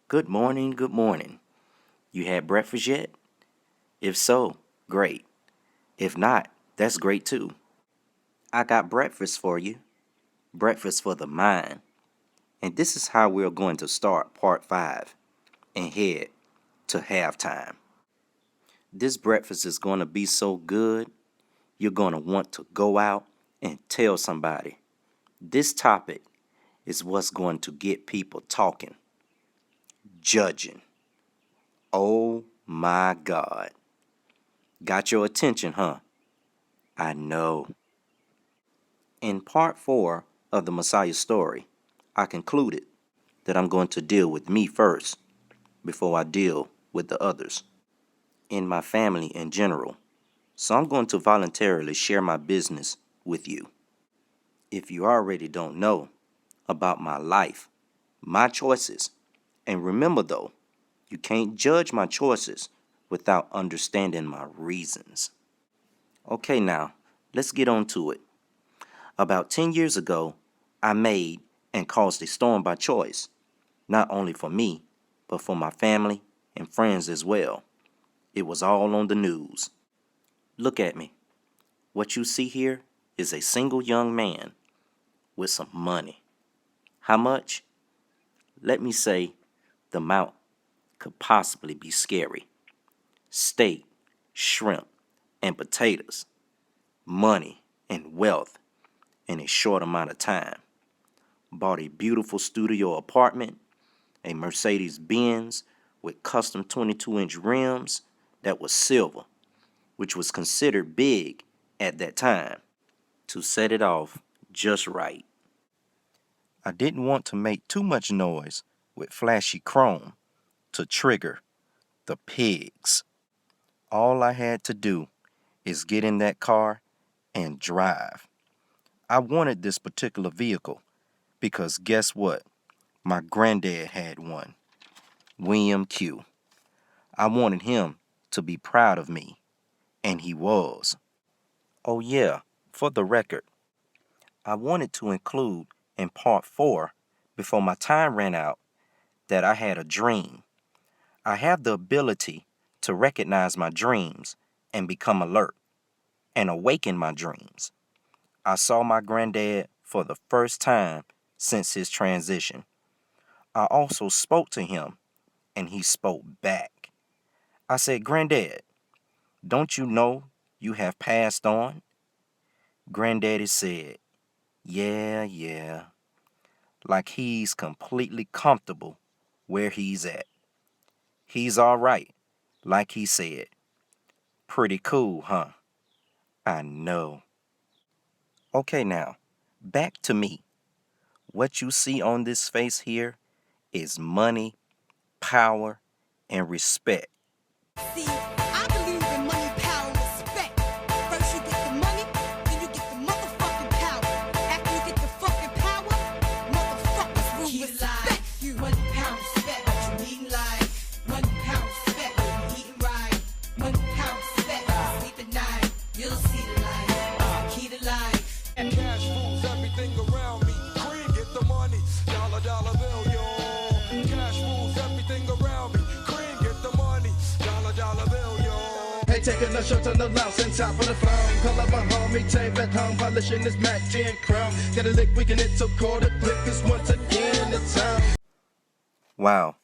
Good morning, good morning. You had breakfast yet? If so, great. If not, that's great too. I got breakfast for you. Breakfast for the mind. And this is how we're going to start part 5 and head to halftime. This breakfast is going to be so good, you're going to want to go out and tell somebody. This topic is what's going to get people talking, judging. Oh my God. Got your attention, huh? I know. In part 4 of the Messiah story, I concluded that I'm going to deal with me first before I deal with the others in my family in general. So I'm going to voluntarily share my business with you. If you already don't know about my life, my choices, and remember though, you can't judge my choices without understanding my reasons. Okay, now, let's get on to it. About 10 years ago, I made and caused a storm by choice, not only for me, but for my family and friends as well. It was all on the news. Look at me. What you see here is a single young man with some money. How much? Let me say the amount could possibly be scary. Steak, shrimp, and potatoes. Money and wealth in a short amount of time. Bought a beautiful studio apartment, a Mercedes Benz with custom 22-inch rims that was silver, which was considered big at that time, to set it off just right. I didn't want to make too much noise with flashy chrome to trigger the pigs. All I had to do is get in that car and drive. I wanted this particular vehicle because guess what? My granddad had one, William Q. I wanted him to be proud of me, and he was. Oh yeah, for the record, I wanted to include in part 4, before my time ran out, that I had a dream. I have the ability to recognize my dreams and become alert and awaken my dreams. I saw my granddad for the first time since his transition. I also spoke to him, and he spoke back. I said, "Granddad, don't you know you have passed on?" Granddaddy said, yeah, like he's completely comfortable where he's at. He's all right, like he said. Pretty cool, huh? I know. Okay, now, back to me. What you see on this face here is money, power, and respect. See, I believe in money, power, and respect. First you get the money, then you get the motherfucking power. After you get the fucking power, motherfuckers will respect you. 1 pound respect, what you eating like. 1 pound respect, what you eating right. 1 pound respect, sleep at night. You'll see the light, key to life. And cash rules everything around me. Cream, get the money, dollar bill, yo. Cash rules everything around me. Cream, get the money, dollar bill, yo. Hey, taking a shot on the lounge and top of the phone. Call up my homie, tape at home, polishing this Mac 10 Chrome. Get a lick, we can hit so cold, the click is once again the time. Wow,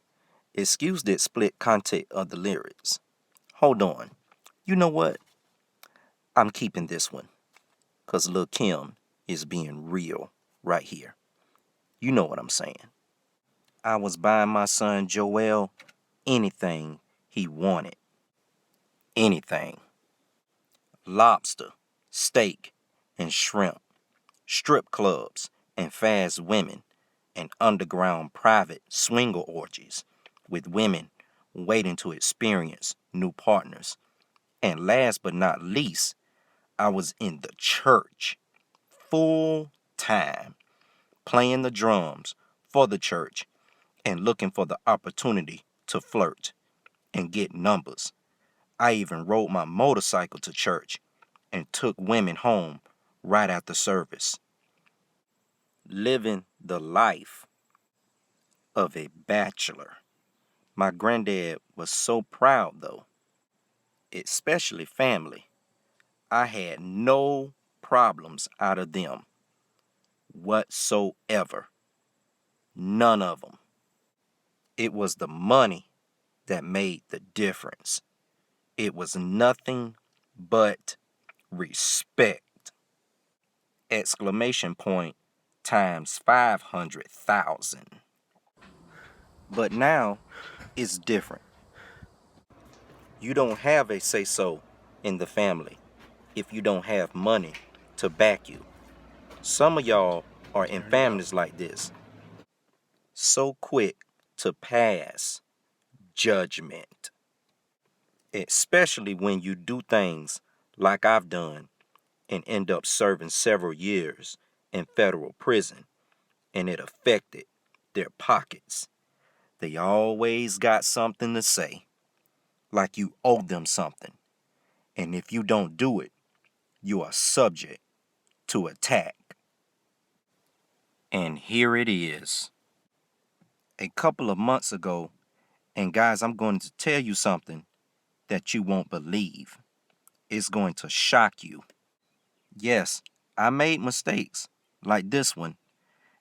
excuse the split content of the lyrics. Hold on. You know what? I'm keeping this one, because Lil' Kim is being real right here. You know what I'm saying. I was buying my son Joel anything he wanted. Anything. Lobster, steak, and shrimp. Strip clubs and fast women. And underground private swinger orgies with women waiting to experience new partners. And last but not least, I was in the church full time, playing the drums for the church and looking for the opportunity to flirt and get numbers. I even rode my motorcycle to church and took women home right after service. Living the life of a bachelor. My granddad was so proud, though, especially family. I had no problems out of them whatsoever. None of them. It was the money that made the difference. It was nothing but respect. Exclamation point times 500,000. But now it's different. You don't have a say-so in the family if you don't have money to back you. Some of y'all are in families like this, so quick to pass judgment, especially when you do things like I've done and end up serving several years in federal prison, and it affected their pockets. They always got something to say, like you owe them something, and if you don't do it, you are subject to attack. And here it is. A couple of months ago, and guys, I'm going to tell you something that you won't believe. It's going to shock you. Yes, I made mistakes like this one,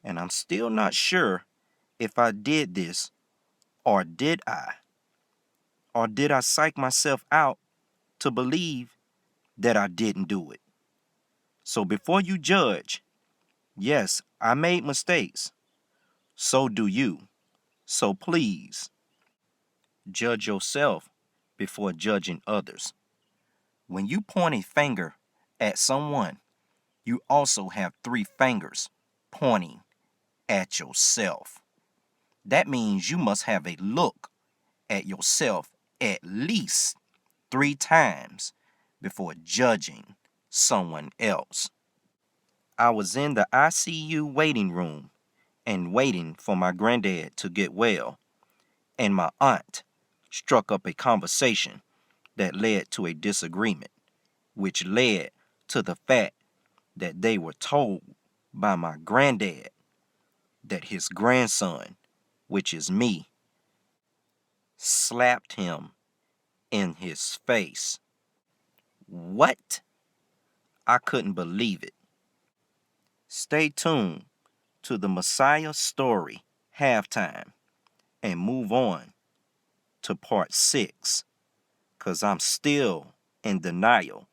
and I'm still not sure if I did this, or did I? Or did I psych myself out to believe that I didn't do it? So before you judge, yes, I made mistakes. So do you. So please, judge yourself before judging others. When you point a finger at someone, you also have 3 fingers pointing at yourself. That means you must have a look at yourself at least 3 times before judging someone else. I was in the ICU waiting room and waiting for my granddad to get well, and my aunt struck up a conversation that led to a disagreement, which led to the fact that they were told by my granddad that his grandson, which is me, slapped him in his face. What? I couldn't believe it. Stay tuned to the Messiah story halftime and move on to part 6, because I'm still in denial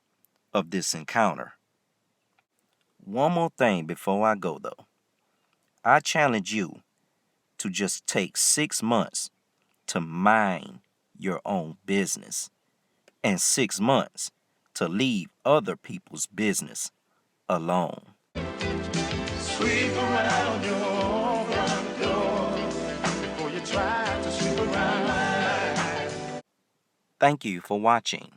of this encounter. One more thing before I go, though. I challenge you to just take 6 months to mind your own business and 6 months to leave other people's business alone. Sweep around your front door before you try to sweep around mine. Thank you for watching.